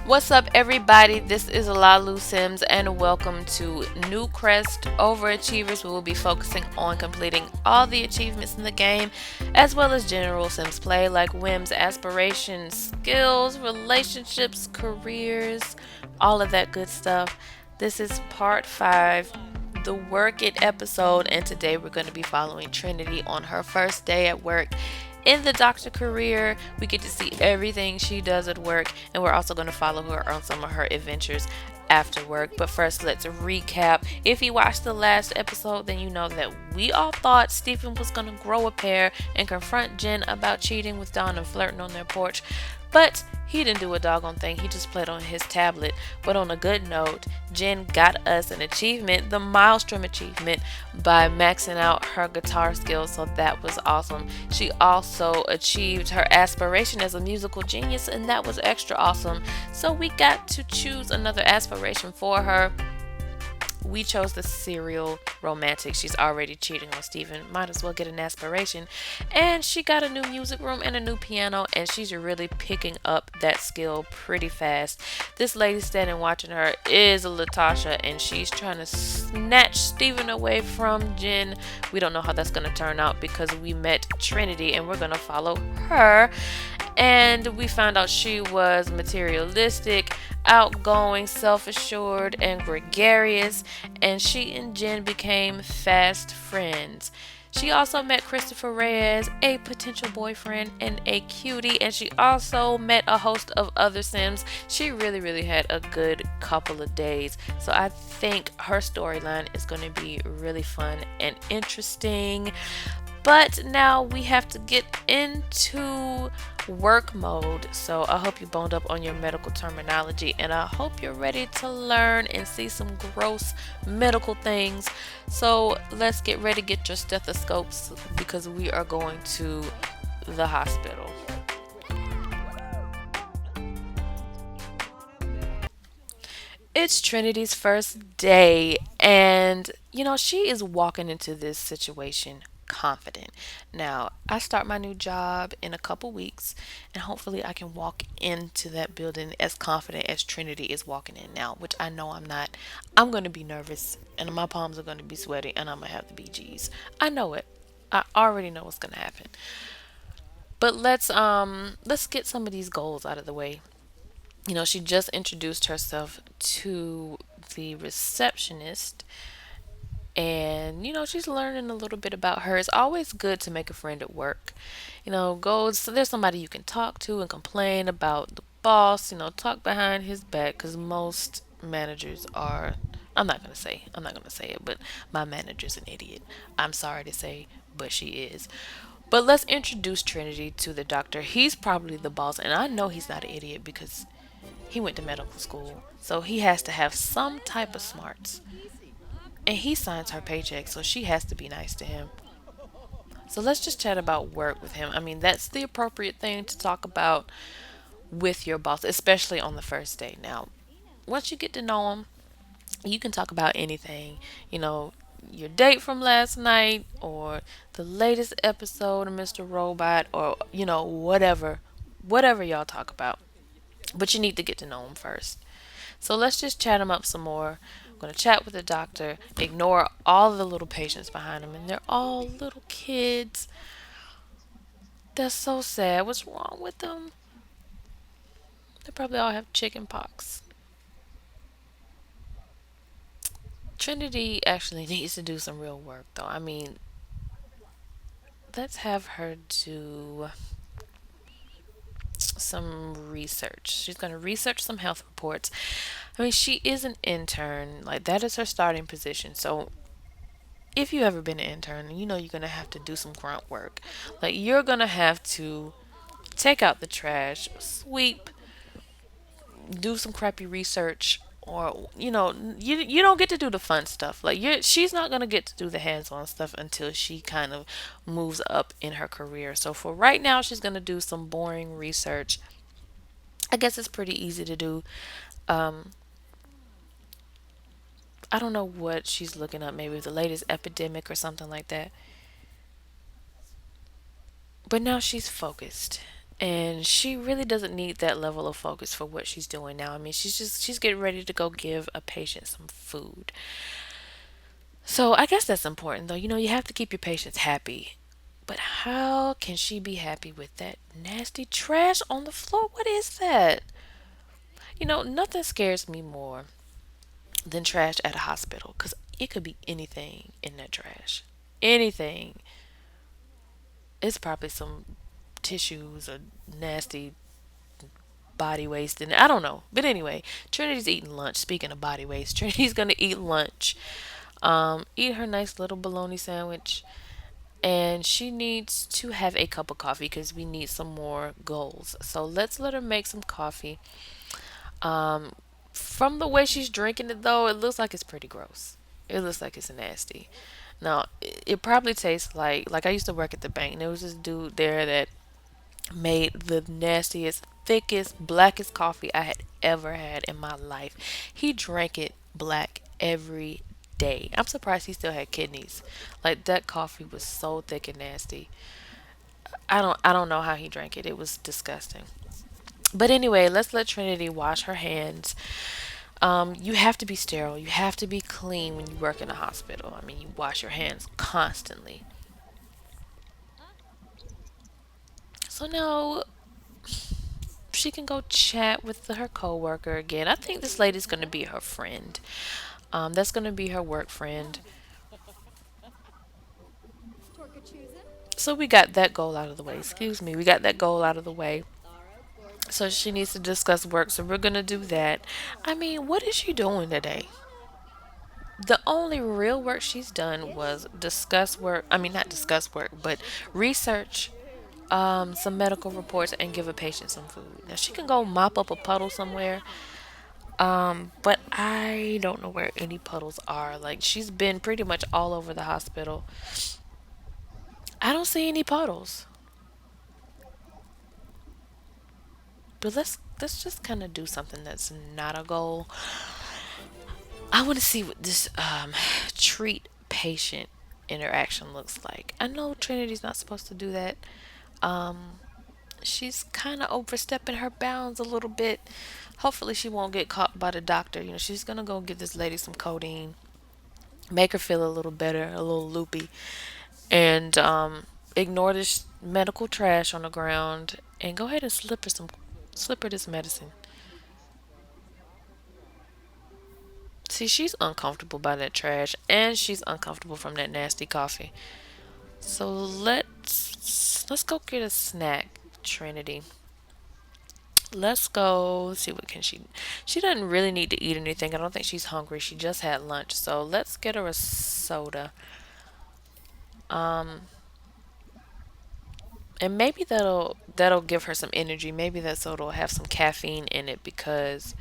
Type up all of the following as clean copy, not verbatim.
What's up, everybody? This is Lalu Sims, and welcome to Newcrest Overachievers. We will be focusing on completing all the achievements in the game, as well as general Sims play like whims, aspirations, skills, relationships, careers, all of that good stuff. This is part 5, the Work It episode, and today we're going to be following Trinity on her first day at work in the doctor career. We get to see everything she does at work, and we're also going to follow her on some of her adventures after work. But first, let's recap. If you watched the last episode, then you know that we all thought Stephen was going to grow a pair and confront Jen about cheating with Dawn and flirting on their porch. But he didn't do a doggone thing. He just played on his tablet. But on a good note, Jen got us an achievement, the Milestone achievement, by maxing out her guitar skills. So that was awesome. She also achieved her aspiration as a musical genius, and that was extra awesome. So we got to choose another aspiration for her. We chose the serial romantic. She's already cheating on Steven. Might as well get an aspiration. And she got a new music room and a new piano, and she's really picking up that skill pretty fast. This lady standing watching her is Latasha, and she's trying to snatch Steven away from Jen. We don't know how that's going to turn out because we met Trinity, and we're going to follow her. And we found out she was materialistic, outgoing, self-assured, and gregarious, and she and Jen became fast friends. She also met Christopher Reyes, a potential boyfriend and a cutie, and she also met a host of other Sims. She really had a good couple of days. So I think her storyline is going to be really fun and interesting. But now we have to get into work mode. So I hope you boned up on your medical terminology, and I hope you're ready to learn and see some gross medical things. So let's get ready, get your stethoscopes, because we are going to the hospital. It's Trinity's first day, and she is walking into this situation confident. Now, I start my new job in a couple weeks, and hopefully, I can walk into that building as confident as Trinity is walking in now, which I know I'm not. I'm going to be nervous, and my palms are going to be sweaty, and I'm going to have the BGs. I know it. I already know what's going to happen. But let's get some of these goals out of the way. She just introduced herself to the receptionist, and she's learning a little bit about her. It's always good to make a friend at work. Go so there's somebody you can talk to and complain about the boss. Talk behind his back, because most managers are. I'm not gonna say it, but my manager's an idiot. I'm sorry to say, but she is. But let's introduce Trinity to the doctor. He's probably the boss, and I know he's not an idiot because he went to medical school, so he has to have some type of smarts. And he signs her paycheck, so she has to be nice to him. So let's just chat about work with him. I mean, that's the appropriate thing to talk about with your boss, especially on the first day. Now, once you get to know him, you can talk about anything. You know, your date from last night, or the latest episode of Mr. Robot, or, whatever. Whatever y'all talk about. But you need to get to know him first. So let's just chat him up some more. I'm going to chat with the doctor, ignore all the little patients behind him, and they're all little kids. That's so sad. What's wrong with them? They probably all have chicken pox. Trinity actually needs to do some real work, though. I mean, let's have her do some research. She's going to research some health reports. I mean, she is an intern. Like, that is her starting position. So, if you ever been an intern, you're going to have to do some grunt work. Like, you're going to have to take out the trash, sweep, do some crappy research, or you don't get to do the fun stuff. Like, she's not going to get to do the hands-on stuff until she kind of moves up in her career. So for right now, she's going to do some boring research. I guess it's pretty easy to do. um I don't know what she's looking up, maybe the latest epidemic or something like that. But now she's focused. And she really doesn't need that level of focus for what she's doing now. I mean, she's getting ready to go give a patient some food. So I guess that's important though. You have to keep your patients happy. But how can she be happy with that nasty trash on the floor? What is that? Nothing scares me more than trash at a hospital because it could be anything in that trash. Anything. It's probably some tissues or nasty body waste and I don't know. But anyway, Trinity's eating lunch. Speaking of body waste, Trinity's gonna eat lunch. Eat her nice little bologna sandwich. And she needs to have a cup of coffee because we need some more goals. So let's let her make some coffee. Um, from the way she's drinking it though, it looks like it's pretty gross. It looks like it's nasty. Now, it probably tastes like I used to work at the bank and there was this dude there that made the nastiest, thickest, blackest coffee I had ever had in my life. He drank it black every day. I'm surprised he still had kidneys. Like that coffee was so thick and nasty. I don't know how he drank it. It was disgusting. But anyway, let's let Trinity wash her hands. You have to be sterile. You have to be clean when you work in a hospital. I mean, you wash your hands constantly. So now she can go chat with her coworker again. I think this lady's gonna be her friend. That's gonna be her work friend. So we got that goal out of the way. Excuse me. We got that goal out of the way. So she needs to discuss work. So we're gonna do that. I mean, what is she doing today? The only real work she's done was discuss work. I mean, not discuss work, but research some medical reports and give a patient some food. Now she can go mop up a puddle somewhere. But I don't know where any puddles are. Like she's been pretty much all over the hospital. I don't see any puddles. But let's just kind of do something that's not a goal. I want to see what this treat patient interaction looks like. I know Trinity's not supposed to do that. Um, she's kind of overstepping her bounds a little bit. Hopefully, she won't get caught by the doctor. She's gonna go give this lady some codeine, make her feel a little better, a little loopy, and ignore this medical trash on the ground and go ahead and slip her this medicine. See, she's uncomfortable by that trash and she's uncomfortable from that nasty coffee. So let's go get a snack, Trinity. Let's go see what can she doesn't really need to eat anything. I don't think she's hungry. She just had lunch. So let's get her a soda. Um and maybe that'll give her some energy. Maybe that soda will have some caffeine in it because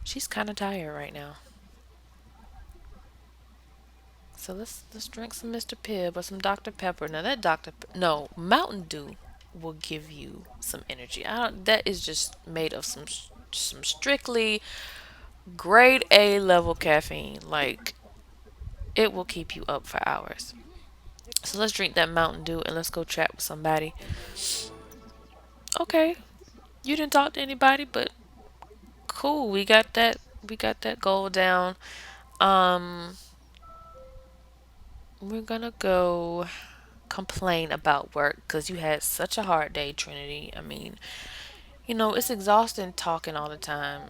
she's kind of tired right now. So let's drink some Mr. Pibb or some Dr. Pepper. Now that no, Mountain Dew will give you some energy. I don't that is just made of some strictly grade A level caffeine. Like it will keep you up for hours. So let's drink that Mountain Dew and let's go chat with somebody. Okay, you didn't talk to anybody, but cool. We got that goal down. Um, we're gonna go complain about work because you had such a hard day, Trinity. I mean, it's exhausting talking all the time,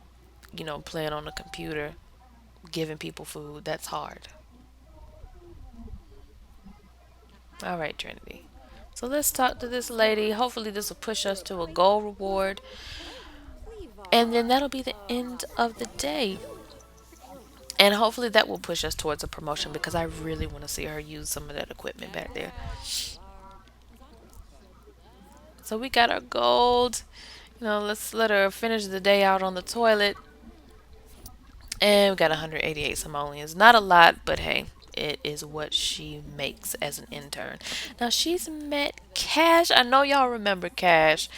playing on the computer, giving people food. That's hard. All right, Trinity. So let's talk to this lady. Hopefully, this will push us to a goal reward. And then that'll be the end of the day. And hopefully, that will push us towards a promotion because I really want to see her use some of that equipment back there. So we got our gold. Let's let her finish the day out on the toilet. And we got 188 simoleons. Not a lot, but hey, it is what she makes as an intern. Now she's met Cash. I know y'all remember Cash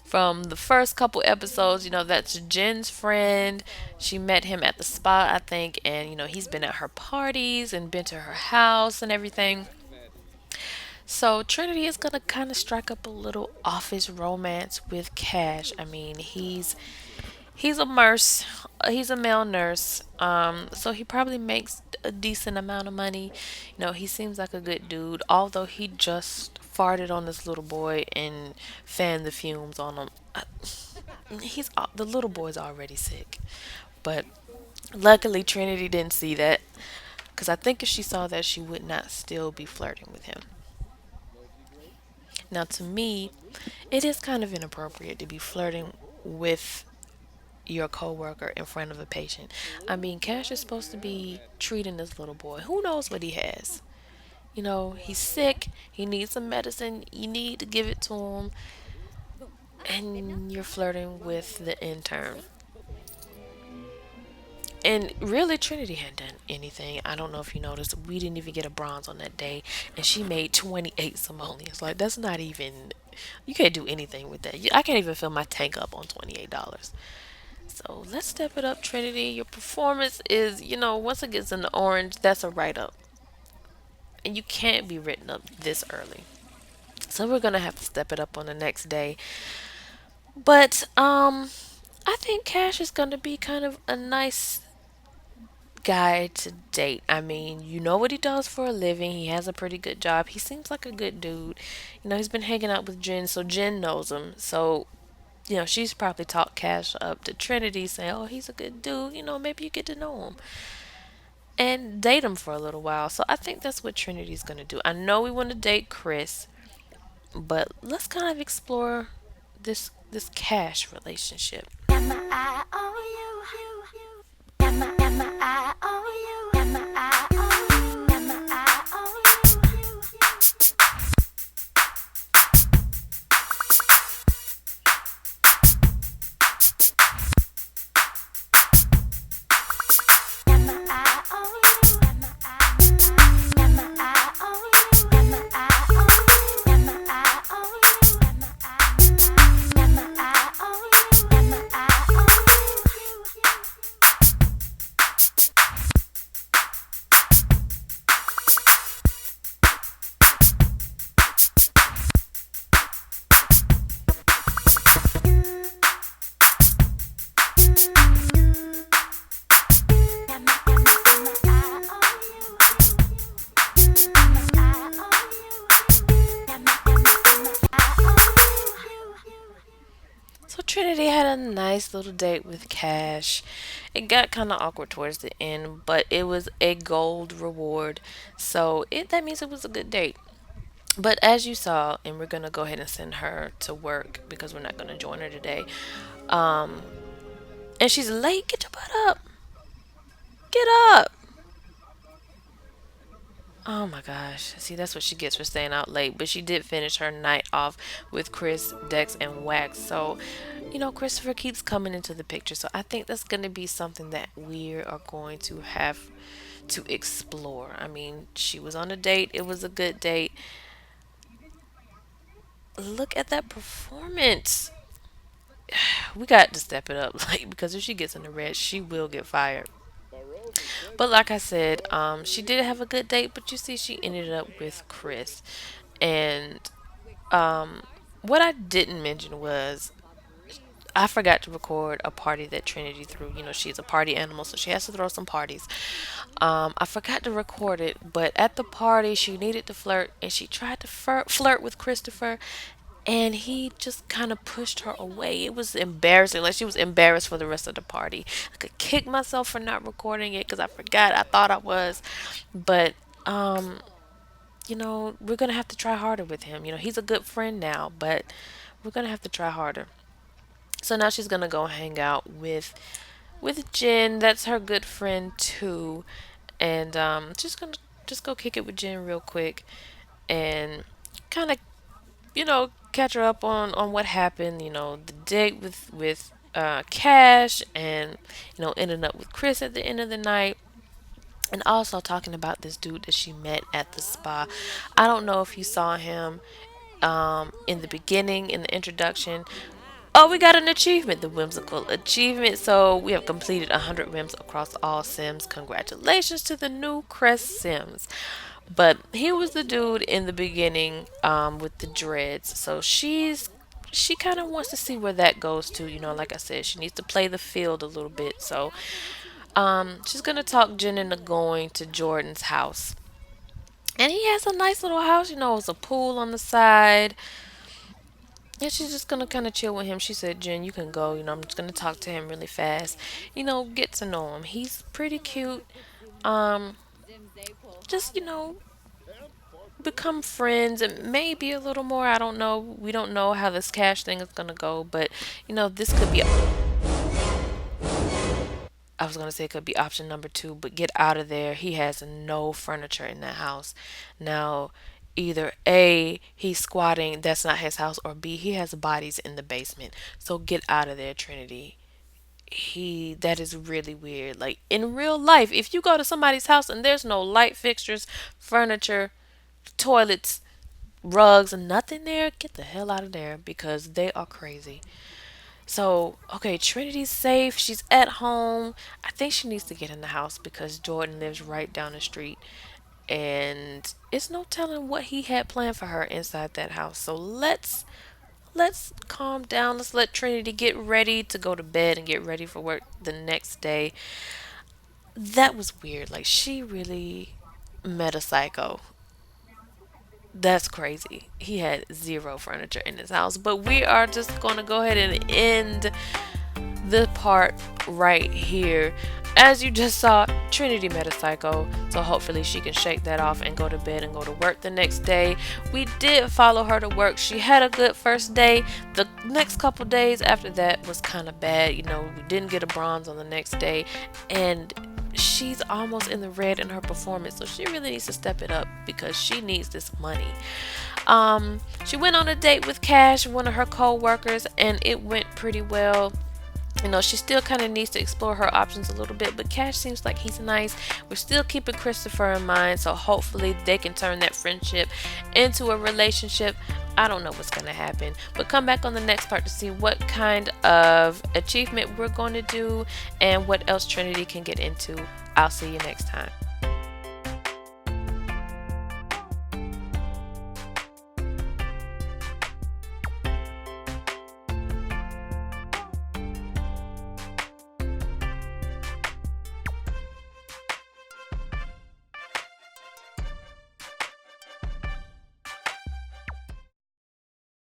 from the first couple episodes. That's Jen's friend. She met him at the spa, I think, and he's been at her parties and been to her house and everything. So Trinity is gonna kind of strike up a little office romance with Cash. I mean, he's a nurse. He's a male nurse. So he probably makes a decent amount of money. You know, he seems like a good dude. Although he just farted on this little boy and fanned the fumes on him. The little boy's already sick, but luckily Trinity didn't see that. Because I think if she saw that, she would not still be flirting with him. Now, to me, it is kind of inappropriate to be flirting with your coworker in front of a patient. I mean, Cash is supposed to be treating this little boy. Who knows what he has? You know, he's sick. He needs some medicine. You need to give it to him. And you're flirting with the intern. And really, Trinity hadn't done anything. I don't know if you noticed, we didn't even get a bronze on that day, and she made 28 simoleons. Like, that's not even, you can't do anything with that. I can't even fill my tank up on $28. So let's step it up, Trinity. Your performance is, once it gets in the orange, that's a write up. And you can't be written up this early. So we're gonna have to step it up on the next day. But I think Cash is gonna be kind of a nice guy to date. I mean, you know what he does for a living. He has a pretty good job. He seems like a good dude. You know, he's been hanging out with Jen, so Jen knows him. So, she's probably talked Cash up to Trinity, saying, "Oh, he's a good dude. Maybe you get to know him and date him for a little while." So I think that's what Trinity's gonna do. I know we want to date Chris, but let's kind of explore this Cash relationship. So Trinity had a nice little date with Cash. It got kind of awkward towards the end, but it was a gold reward. So that means it was a good date. But as you saw, and we're gonna go ahead and send her to work because we're not gonna join her today. Um, and she's late. Get your butt up. Get up. Oh my gosh. See, that's what she gets for staying out late. But she did finish her night off with Chris, Dex, and Wax. So, Christopher keeps coming into the picture. So I think that's going to be something that we are going to have to explore. I mean, she was on a date, it was a good date. Look at that performance. We got to step it up, like, because if she gets in the red, she will get fired. But like I said, she did have a good date, but you see, she ended up with Chris. And what I didn't mention was I forgot to record a party that Trinity threw. She's a party animal, so she has to throw some parties. I forgot to record it, but at the party, she needed to flirt, and she tried to flirt with Christopher, and he just kind of pushed her away. It was embarrassing. Like, she was embarrassed for the rest of the party. I could kick myself for not recording it because I forgot. I thought I was, but we're gonna have to try harder with him. He's a good friend now, but we're gonna have to try harder. So now she's gonna go hang out with Jen. That's her good friend too, and just gonna just go kick it with Jen real quick and kind of catch her up on what happened. The date with Cash, and ending up with Chris at the end of the night. And also talking about this dude that she met at the spa. I don't know if you saw him in the beginning, in the introduction. Oh, we got an achievement, the Whimsical achievement. So we have completed 100 whims across all Sims. Congratulations to the Newcrest Sims. But he was the dude in the beginning with the dreads. So she kind of wants to see where that goes to. Like I said, she needs to play the field a little bit. So she's gonna talk Jen into going to Jordan's house. And he has a nice little house, it's a pool on the side. And she's just gonna kind of chill with him. She said, Jen, you can go. I'm just gonna talk to him really fast. Get to know him. He's pretty cute. Um, just, become friends and maybe a little more. I don't know. We don't know how this cash thing is gonna go, but this could be. I was gonna say it could be option number two, but get out of there. He has no furniture in that house. Now, either A, he's squatting, that's not his house, or B, he has bodies in the basement. So get out of there, Trinity. That is really weird. Like in real life, if you go to somebody's house and there's no light fixtures, furniture, toilets, rugs, and nothing there, get the hell out of there because they are crazy. So, okay, Trinity's safe. She's at home. I think she needs to get in the house because Jordan lives right down the street. And it's no telling what he had planned for her inside that house. So let's calm down. Let's let Trinity get ready to go to bed and get ready for work the next day. That was weird. Like she really met a psycho. That's crazy. He had zero furniture in his house. But we are just going to go ahead and end the part right here. As you just saw, Trinity met a psycho, so hopefully she can shake that off and go to bed and go to work the next day. We did follow her to work. She had a good first day. The next couple days after that was kind of bad. We didn't get a bronze on the next day, and she's almost in the red in her performance, so she really needs to step it up because she needs this money. She went on a date with Cash, one of her co-workers, and it went pretty well. She still kind of needs to explore her options a little bit, but Cash seems like he's nice. We're still keeping Christopher in mind, so hopefully they can turn that friendship into a relationship. I don't know what's going to happen, but come back on the next part to see what kind of achievement we're going to do and what else Trinity can get into. I'll see you next time.